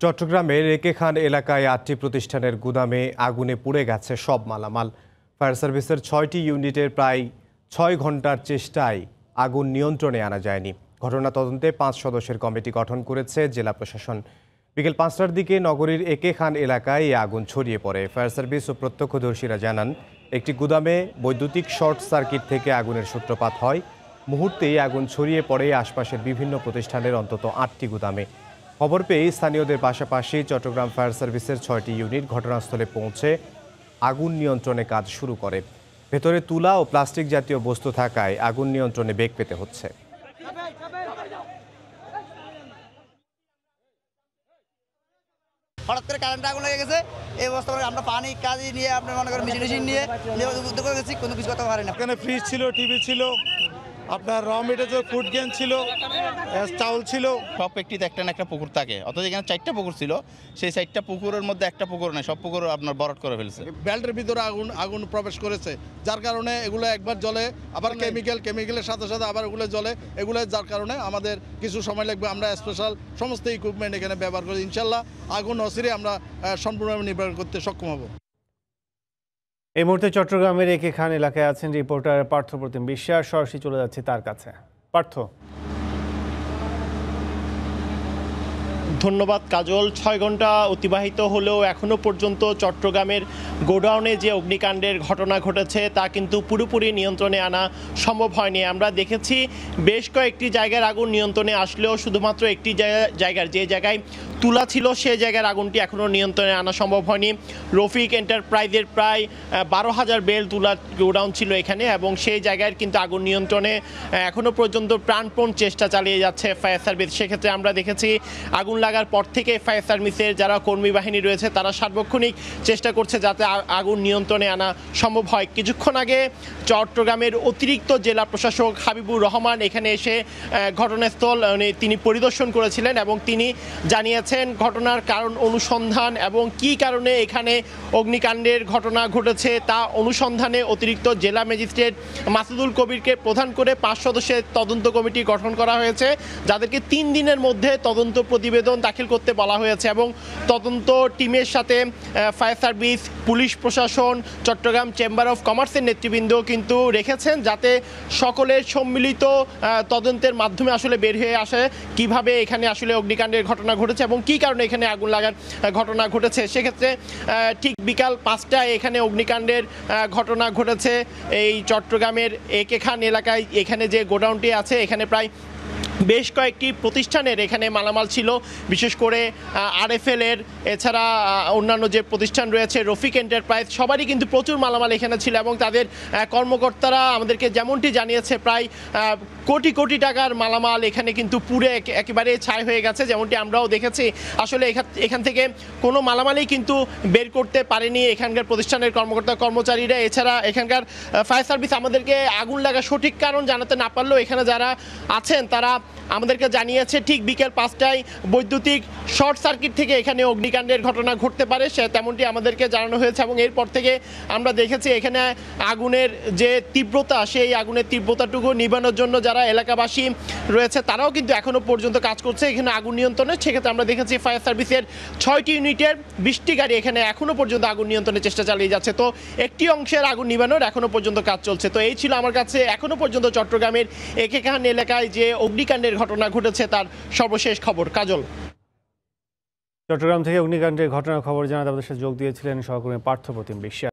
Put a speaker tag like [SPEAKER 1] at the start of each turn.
[SPEAKER 1] চট্টগ্রামের একে খান এলাকায় ৮টি প্রতিষ্ঠানের গুদামে আগুনে পুড়ে গেছে সব মালামাল। ফায়ার সার্ভিসের ৬টি ইউনিটের প্রায় ৬ ঘন্টার চেষ্টায় আগুন নিয়ন্ত্রণে আনা যায়নি। ঘটনা তদন্তে ৫ সদস্যের কমিটি গঠন করেছে জেলা প্রশাসন। বিকেল ৫টার দিকে নগরীর একে খান এলাকায় এই আগুন ছড়িয়ে পড়ে। ফায়ার সার্ভিস ও প্রত্যক্ষদর্শীরা জানান, একটি গুদামে বৈদ্যুতিক শর্ট সার্কিট থেকে আগুনের সূত্রপাত হয়। মুহূর্তেই আগুন ছড়িয়ে পড়ে আশপাশের বিভিন্ন প্রতিষ্ঠানের অন্তত ৮টি গুদামে। খবর পেয়ে স্থানীয়দের পাশাপাশি চট্টগ্রাম ফায়ার সার্ভিসের ৬টি ইউনিট ঘটনাস্থলে পৌঁছে আগুন নিয়ন্ত্রণে কাজ শুরু করে। ভেতরে তুলা ও প্লাস্টিক জাতীয় বস্তু থাকায় আগুন নিয়ন্ত্রণে বেগ পেতে হচ্ছে।
[SPEAKER 2] হঠাৎ করে কারেন্ট আগুন লেগে গেছে। এই অবস্থা আমরা পানি কাজে নিয়ে আপনার মনে করেন মেশিন নিয়ে উদ্যোগ করে গেছি, কোনো কিছু করতে পারি না।
[SPEAKER 3] এখানে ফ্রিজ ছিল, টিভি ছিল, আপনার র মেটেরিয়াল ফুড গেন ছিল, চাউল ছিল।
[SPEAKER 4] সব একটিতে একটা না একটা পুকুর থাকে, অথচ এখানে 4টা পুকুর ছিল। সেই 4টা পুকুরের মধ্যে একটা পুকুর নেই, সব পুকুর আপনার বরট করে ফেলছে।
[SPEAKER 3] বেল্টের ভিতরে আগুন প্রবেশ করেছে, যার কারণে এগুলো একবার জ্বলে, আবার কেমিক্যালের সাথে সাথে আবার এগুলো জ্বলে। এগুলো যার কারণে আমাদের কিছু সময় লাগবে। আমরা স্পেশাল সমস্ত ইকুইপমেন্ট এখানে ব্যবহার করি। ইনশাল্লাহ আগুন অচিরে আমরা সম্পূর্ণভাবে নিবারণ করতে সক্ষম হব।
[SPEAKER 5] এই মুহূর্তে চট্টগ্রামের একে খান এলাকায় আছেন রিপোর্টার পার্থপ্রতিম বিশ্বাস। সরাসরি চলে যাচ্ছে তার কাছে। পার্থ।
[SPEAKER 6] ধন্যবাদ কাজল। ৬ ঘন্টা অতিবাহিত হলেও এখনও পর্যন্ত চট্টগ্রামের গোডাউনে যে অগ্নিকাণ্ডের ঘটনা ঘটেছে তা কিন্তু পুরোপুরি নিয়ন্ত্রণে আনা সম্ভব হয়নি। আমরা দেখেছি বেশ কয়েকটি জায়গার আগুন নিয়ন্ত্রণে আসলেও শুধুমাত্র একটি জায়গার যে জায়গায় তুলা ছিল সেই জায়গার আগুনটি এখনও নিয়ন্ত্রণে আনা সম্ভব হয়নি। রফিক এন্টারপ্রাইজের প্রায় ১২,০০০ বেল তুলা গোডাউন ছিল এখানে, এবং সেই জায়গায় কিন্তু আগুন নিয়ন্ত্রণে এখনও পর্যন্ত প্রাণপণ চেষ্টা চালিয়ে যাচ্ছে ফায়ার সার্ভিস। সেক্ষেত্রে আমরা দেখেছি আগুন লাগার পর থেকে ফায়ার সার্ভিসের যারা কর্মী বাহিনী রয়েছে তারা সার্বক্ষণিক চেষ্টা করছে যাতে আগুন নিয়ন্ত্রণে আনা সম্ভব হয়। কিছুক্ষণ আগে চট্টগ্রামের অতিরিক্ত জেলা প্রশাসক হাবিবুর রহমান এখানে এসে ঘটনাস্থল তিনি পরিদর্শন করেছিলেন, এবং তিনি জানিয়েছেন ঘটনার কারণ অনুসন্ধান এবং কী কারণে এখানে অগ্নিকাণ্ডের ঘটনা ঘটেছে তা অনুসন্ধানে অতিরিক্ত জেলা ম্যাজিস্ট্রেট মাসুদুল কবিরকে প্রধান করে ৫ সদস্যের তদন্ত কমিটি গঠন করা হয়েছে, যাদেরকে ৩ দিনের মধ্যে তদন্ত প্রতিবেদন দাখিল করতে বলা হয়েছে। এবং তদন্ত টিমের সাথে ফায়ার সার্ভিস, পুলিশ প্রশাসন, চট্টগ্রাম চেম্বার অফ কমার্সের নেতৃবৃন্দ কিন্তু রেখেছেন, যাতে সকলের সম্মিলিত তদন্তের মাধ্যমে আসলে বের হয়ে আসে কিভাবে এখানে আসলে অগ্নিকাণ্ডের ঘটনা ঘটেছে এবং কী কারণে এখানে আগুন লাগার ঘটনা ঘটেছে। সেক্ষেত্রে ঠিক বিকাল ৫টায় এখানে অগ্নিকাণ্ডের ঘটনা ঘটেছে এই চট্টগ্রামের একে খান এলাকায়। এখানে যে গোডাউনটি আছে এখানে প্রায় বেশ কয়েকটি প্রতিষ্ঠানের এখানে মালামাল ছিল, বিশেষ করে RFL এর, এছাড়া অন্যান্য যে প্রতিষ্ঠান রয়েছে রফিক এন্টারপ্রাইজ, সবারই কিন্তু প্রচুর মালামাল এখানে ছিল। এবং তাদের কর্মকর্তারা আমাদেরকে যেমনটি জানিয়েছে প্রায় কোটি কোটি টাকার মালামাল এখানে কিন্তু পুড়ে একেবারে ছাই হয়ে গেছে, যেমনটি আমরাও দেখেছি। আসলে এখান থেকে কোনো মালামালই কিন্তু বের করতে পারেনি এখানকার প্রতিষ্ঠানের কর্মচারীরা। এছাড়া এখানকার ফায়ার সার্ভিস আমাদেরকে আগুন লাগার সঠিক কারণ জানাতে না পারলেও এখানে যারা আছেন তারা আমাদেরকে জানিয়েছে ঠিক বিকেল ৫টায় বৈদ্যুতিক শর্ট সার্কিট থেকে এখানে অগ্নিকাণ্ডের ঘটনা ঘটতে পারে, তেমনটি আমাদেরকে জানানো হয়েছে। এবং এরপর থেকে আমরা দেখেছি এখানে আগুনের যে তীব্রতা, সেই আগুনের তীব্রতাটুকু নিবানোর জন্য যারা এলাকাবাসী রয়েছে তারাও কিন্তু এখনও পর্যন্ত কাজ করছে এখানে আগুন নিয়ন্ত্রণে। সেক্ষেত্রে আমরা দেখেছি ফায়ার সার্ভিসের ৬টি ইউনিটের ২০টি গাড়ি এখানে এখনও পর্যন্ত আগুন নিয়ন্ত্রণের চেষ্টা চালিয়ে যাচ্ছে। তো একটি অংশের আগুন নিবানোর এখনও পর্যন্ত কাজ চলছে। তো এই ছিল আমার কাছে এখনও পর্যন্ত চট্টগ্রামের একে খান এলাকায় যে অগ্নিকাণ্ডের ঘটনা ঘটেছে তার সর্বশেষ খবর। কাজল।
[SPEAKER 5] চট্টগ্রাম থেকে অগ্নিকাণ্ডের ঘটনার খবর জানাতে আমাদের সাথে যোগ দিয়েছিলেন সহকর্মী পার্থপ্রতিম বিশ্বাস।